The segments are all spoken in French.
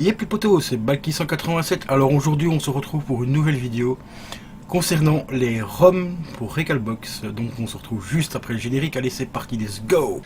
Yep les potos, c'est Balki187. Alors aujourd'hui on se retrouve pour une nouvelle vidéo concernant les ROM pour Recalbox. Donc on se retrouve juste après le générique. Allez, c'est parti, let's go!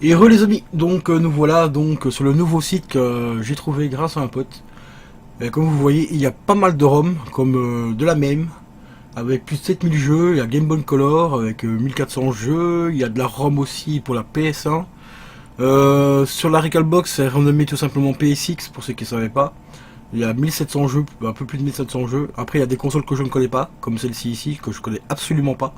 Et re les amis, donc nous voilà donc sur le nouveau site que j'ai trouvé grâce à un pote. Et comme vous voyez, il y a pas mal de ROM, comme de la même, avec plus de 7000 jeux. Il y a Game Boy Color avec 1400 jeux. Il y a de la ROM aussi pour la PS1. Sur la Recalbox, c'est renommé tout simplement PSX pour ceux qui ne savaient pas. Il y a 1700 jeux, un peu plus de 1700 jeux. Après, il y a des consoles que je ne connais pas, comme celle-ci ici, que je connais absolument pas.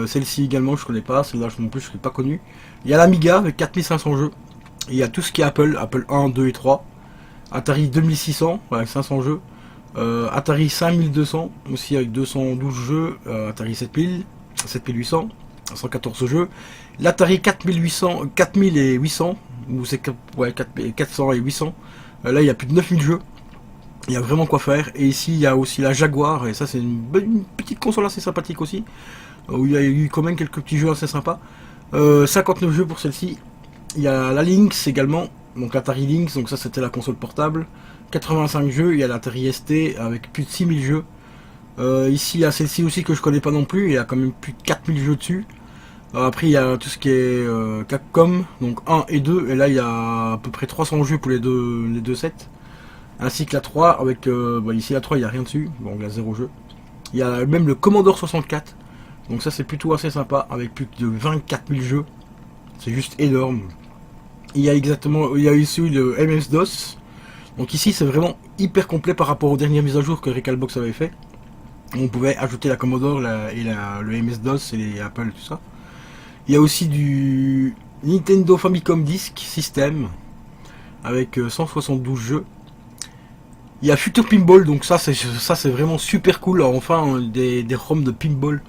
Celle-ci également, je connais pas. Celle-là, non plus, je ne l'ai pas connue. Il y a l'Amiga avec 4500 jeux. Il y a tout ce qui est Apple, Apple 1, 2 et 3. Atari 2600 avec 500 jeux. Atari 5200 aussi avec 212 jeux. Atari 7000, 7800, 114 jeux. L'Atari 4800, 4800, ou c'est ouais, 400 et 800. Là, il y a plus de 9000 jeux. Il y a vraiment quoi faire. Et ici, il y a aussi la Jaguar. Et ça, c'est une petite console assez sympathique aussi. Où il y a eu quand même quelques petits jeux assez sympas. 59 jeux pour celle-ci. Il y a la Lynx également. Donc l'Atari Lynx. Donc ça, c'était la console portable. 85 jeux. Il y a l'Atari ST avec plus de 6000 jeux. Ici, il y a celle-ci aussi que je connais pas non plus. Il y a quand même plus de 4000 jeux dessus. Après, il y a tout ce qui est Capcom. Donc 1 et 2. Et là, il y a à peu près 300 jeux pour les deux sets. Ainsi que la 3 avec ici la 3 il n'y a rien dessus, bon il y a 0 jeu. Il y a même le Commodore 64, donc ça c'est plutôt assez sympa avec plus de 24 000 jeux, c'est juste énorme. Il y a ici le MS-DOS, donc ici c'est vraiment hyper complet par rapport aux dernières mises à jour que Recalbox avait fait. On pouvait ajouter la Commodore le MS-DOS et les Apple tout ça. Il y a aussi du Nintendo Famicom Disk System avec 172 jeux. Il y a Future Pinball, donc ça c'est vraiment super cool. Alors, enfin des ROM de pinball.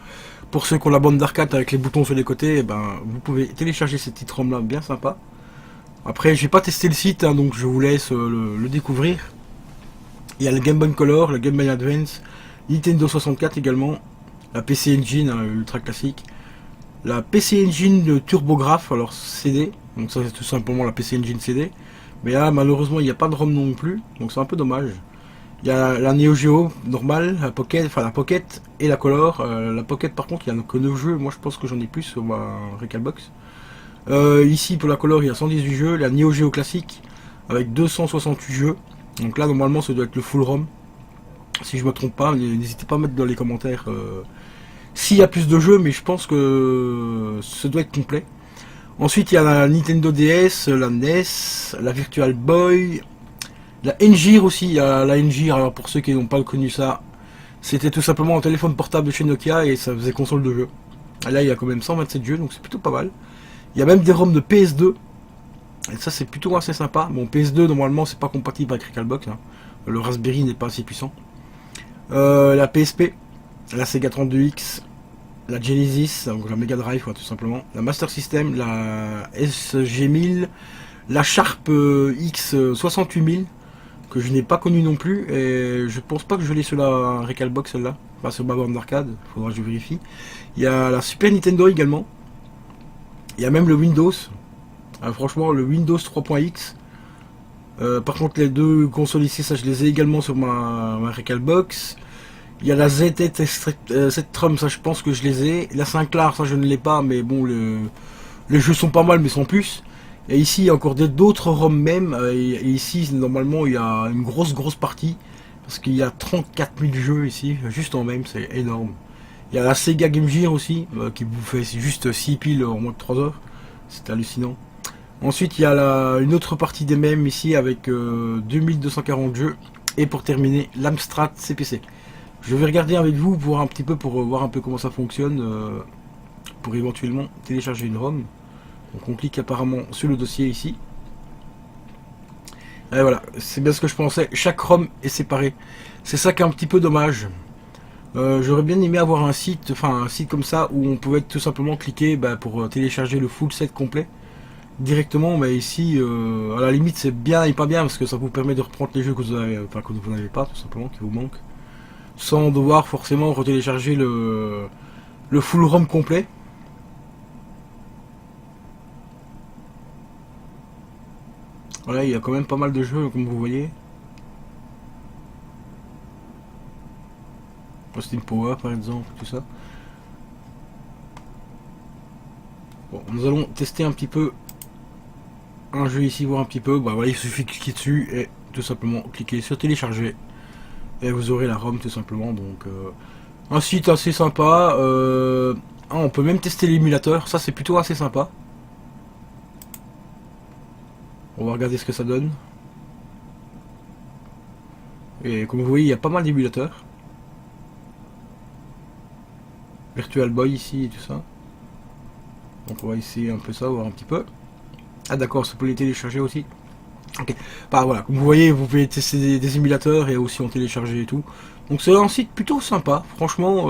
Pour ceux qui ont la bande d'arcade avec les boutons sur les côtés, vous pouvez télécharger cette petite ROM là, bien sympa. Après j'ai pas testé le site, hein, donc je vous laisse le découvrir. Il y a le Game Boy Color, le Game Boy Advance, Nintendo 64 également, la PC Engine ultra classique, la PC Engine TurboGrafx, alors CD, donc ça c'est tout simplement la PC Engine CD. Mais là, malheureusement, il n'y a pas de ROM non plus, donc c'est un peu dommage. Il y a la Neo Geo normale, la Pocket et la Color. La Pocket, par contre, il n'y a que 9 jeux. Moi, je pense que j'en ai plus sur ma Recalbox. Ici, pour la Color, il y a 118 jeux. La Neo Geo classique, avec 268 jeux. Donc là, normalement, ça doit être le full ROM. Si je me trompe pas, n'hésitez pas à mettre dans les commentaires s'il y a plus de jeux, mais je pense que ça doit être complet. Ensuite, il y a la Nintendo DS, la NES, la Virtual Boy, la N-Gir aussi. Il y a la N-Gir, alors pour ceux qui n'ont pas connu ça, c'était tout simplement un téléphone portable de chez Nokia et ça faisait console de jeu. Et là, il y a quand même 127 jeux, donc c'est plutôt pas mal. Il y a même des ROM de PS2, et ça c'est plutôt assez sympa. Bon, PS2, normalement, c'est pas compatible avec Recalbox, hein. Le Raspberry n'est pas assez puissant. La PSP, la Sega 32X, la Genesis, donc la Mega Drive, tout simplement, la Master System, la SG1000, la Sharp X68000, que je n'ai pas connu non plus, et je pense pas que je l'ai sur la Recalbox celle-là, pas sur ma borne d'arcade, faudra que je vérifie. Il y a la Super Nintendo également, il y a même le Windows, franchement le Windows 3.x. Par contre les deux consoles ici, ça je les ai également sur ma Recalbox. Il y a la ZT Trum, ça je pense que je les ai. La Sinclair, ça je ne l'ai pas, mais bon, les jeux sont pas mal, mais sans plus. Et ici, il y a encore d'autres ROM même. Et ici, normalement, il y a une grosse partie. Parce qu'il y a 34 000 jeux ici, juste en même, c'est énorme. Il y a la Sega Game Gear aussi, qui vous fait juste 6 piles en moins de 3 heures. C'est hallucinant. Ensuite, il y a une autre partie des mêmes ici avec 2240 jeux. Et pour terminer, l'Amstrad CPC. Je vais regarder avec vous pour voir un peu comment ça fonctionne pour éventuellement télécharger une ROM. Donc on clique apparemment sur le dossier ici. Et voilà, c'est bien ce que je pensais. Chaque ROM est séparé. C'est ça qui est un petit peu dommage. J'aurais bien aimé avoir un site, enfin un site comme ça où on pouvait tout simplement cliquer pour télécharger le full set complet directement. Mais ici, à la limite, c'est bien et pas bien parce que ça vous permet de reprendre les jeux que vous avez, enfin que vous n'avez pas tout simplement, qui vous manquent, sans devoir forcément retélécharger le full ROM complet. Voilà, il y a quand même pas mal de jeux comme vous voyez. Austin Power par exemple, tout ça. Bon, nous allons tester un petit peu un jeu ici, voir un petit peu. Bah voilà, il suffit de cliquer dessus et tout simplement cliquer sur télécharger. Et vous aurez la ROM tout simplement. Donc un site assez sympa. On peut même tester l'émulateur, ça c'est plutôt assez sympa. On va regarder ce que ça donne. Et comme vous voyez, il y a pas mal d'émulateurs. Virtual Boy ici et tout ça. Donc on va essayer un peu ça, voir un petit peu. Ah d'accord, ça peut les télécharger aussi. Ok. Bah voilà, comme vous voyez, vous pouvez tester des émulateurs et aussi en télécharger et tout. Donc c'est un site plutôt sympa, franchement.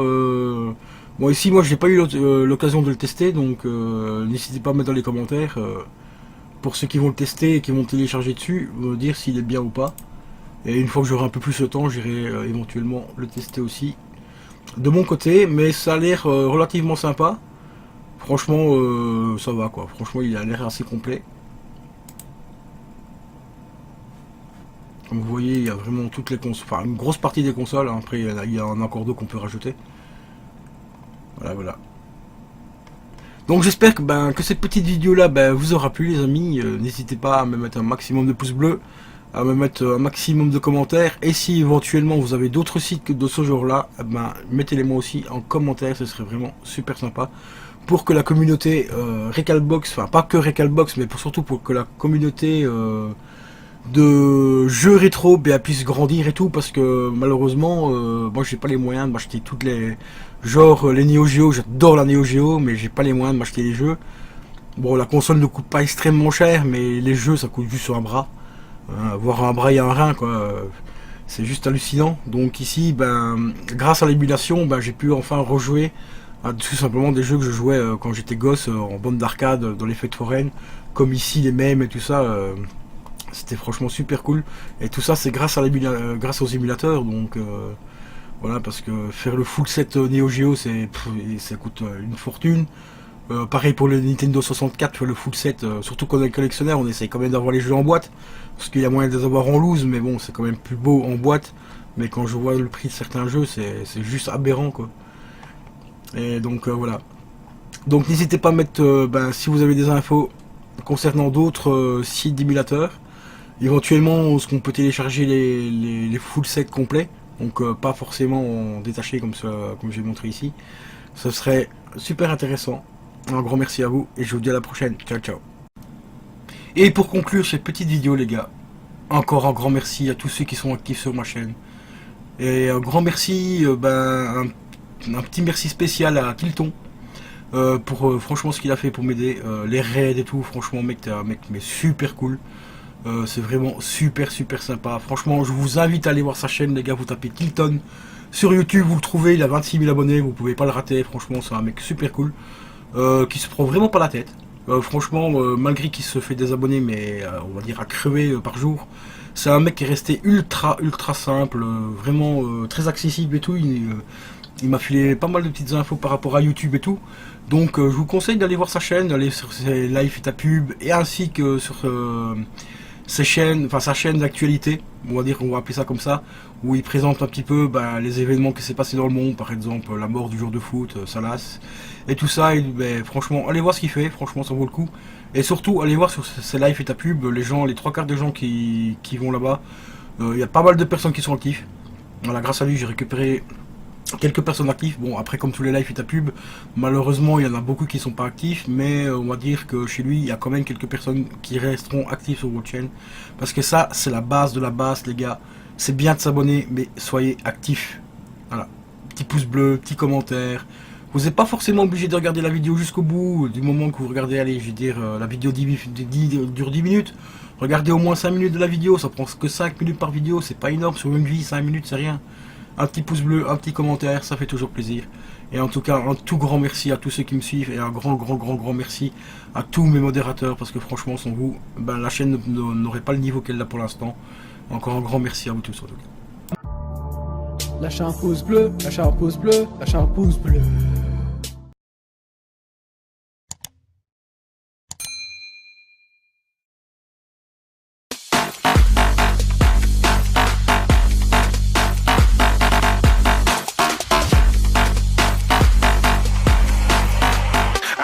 Bon ici moi j'ai pas eu l'occasion de le tester, donc n'hésitez pas à mettre dans les commentaires pour ceux qui vont le tester et qui vont télécharger dessus, me dire s'il est bien ou pas. Et une fois que j'aurai un peu plus de temps, j'irai éventuellement le tester aussi de mon côté, mais ça a l'air relativement sympa. Franchement, ça va quoi. Franchement, il a l'air assez complet. Comme vous voyez, il y a vraiment toutes les consoles, enfin une grosse partie des consoles. Hein. Après, il y a un encore deux qu'on peut rajouter. Voilà, voilà. Donc j'espère que cette petite vidéo là vous aura plu les amis. N'hésitez pas à me mettre un maximum de pouces bleus, à me mettre un maximum de commentaires. Et si éventuellement vous avez d'autres sites que de ce genre là, mettez-les moi aussi en commentaire, ce serait vraiment super sympa. Pour que la communauté Recalbox, enfin pas que Recalbox, mais surtout pour que la communauté de jeux rétro puisse grandir et tout, parce que malheureusement moi j'ai pas les moyens de m'acheter toutes les genre les Neo Geo. J'adore la Neo Geo, mais j'ai pas les moyens de m'acheter les jeux. Bon, la console ne coûte pas extrêmement cher, mais les jeux ça coûte juste sur un bras. Avoir un bras et un rein quoi, c'est juste hallucinant. Donc ici grâce à l'émulation j'ai pu enfin rejouer à tout simplement des jeux que je jouais quand j'étais gosse en bande d'arcade dans les fêtes foraines, comme ici les mêmes et tout ça. C'était franchement super cool. Et tout ça c'est grâce grâce aux émulateurs. Donc voilà, parce que faire le full set Neo Geo ça coûte une fortune. Pareil pour le Nintendo 64, le full set, surtout quand on est collectionneur, on essaye quand même d'avoir les jeux en boîte, parce qu'il y a moyen de les avoir en loose, mais bon, c'est quand même plus beau en boîte. Mais quand je vois le prix de certains jeux, c'est juste aberrant quoi. Et donc voilà. Donc n'hésitez pas à mettre, si vous avez des infos concernant d'autres sites d'émulateurs, éventuellement ce qu'on peut télécharger les full sets complets, donc pas forcément en détaché comme ça, comme j'ai montré ici. Ce serait super intéressant. Un grand merci à vous et je vous dis à la prochaine. Ciao ciao. Et pour conclure cette petite vidéo les gars, encore un grand merci à tous ceux qui sont actifs sur ma chaîne. Et un grand merci, un petit merci spécial à Kilton pour franchement ce qu'il a fait pour m'aider, les raids et tout. Franchement mec, t'es un mec mais super cool. C'est vraiment super sympa. Franchement je vous invite à aller voir sa chaîne les gars. Vous tapez Kilton sur YouTube, vous le trouvez, il a 26 000 abonnés, vous pouvez pas le rater. Franchement c'est un mec super cool, qui se prend vraiment pas la tête. Franchement, malgré qu'il se fait des abonnés, mais on va dire à crever par jour, c'est un mec qui est resté ultra simple, vraiment très accessible et tout. Il m'a filé pas mal de petites infos par rapport à YouTube et tout. Donc je vous conseille d'aller voir sa chaîne, d'aller sur ses lives et ta pub, et ainsi que sur ses chaînes, enfin sa chaîne d'actualité, on va dire qu'on va appeler ça comme ça, où il présente un petit peu les événements qui s'est passé dans le monde, par exemple la mort du joueur de foot, Salas, et tout ça. Et franchement, allez voir ce qu'il fait, franchement ça vaut le coup. Et surtout, allez voir sur ses lives et ta pub, les trois quarts des gens qui vont là-bas, il y a pas mal de personnes qui sont actives. Voilà, grâce à lui, j'ai récupéré quelques personnes actives. Bon, après, comme tous les lives et ta pub, malheureusement il y en a beaucoup qui sont pas actifs, mais on va dire que chez lui il y a quand même quelques personnes qui resteront actives sur votre chaîne, parce que ça c'est la base de la base les gars. C'est bien de s'abonner, mais soyez actifs. Voilà, petit pouce bleu, petit commentaire. Vous n'êtes pas forcément obligé de regarder la vidéo jusqu'au bout, du moment que vous regardez, allez, je veux dire, la vidéo dure 10 minutes. Regardez au moins 5 minutes de la vidéo, ça prend que 5 minutes par vidéo, c'est pas énorme sur une vie, 5 minutes c'est rien. Un petit pouce bleu, un petit commentaire, ça fait toujours plaisir. Et en tout cas, un tout grand merci à tous ceux qui me suivent et un grand merci à tous mes modérateurs parce que franchement, sans vous, ben, la chaîne n'aurait pas le niveau qu'elle a pour l'instant. Encore un grand merci à vous tous en tout cas. Lâchez un pouce bleu, lâchez un pouce bleu, lâchez un pouce bleu.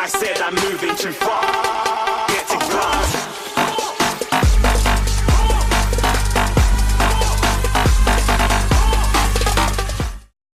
I said I'm moving too far, getting close.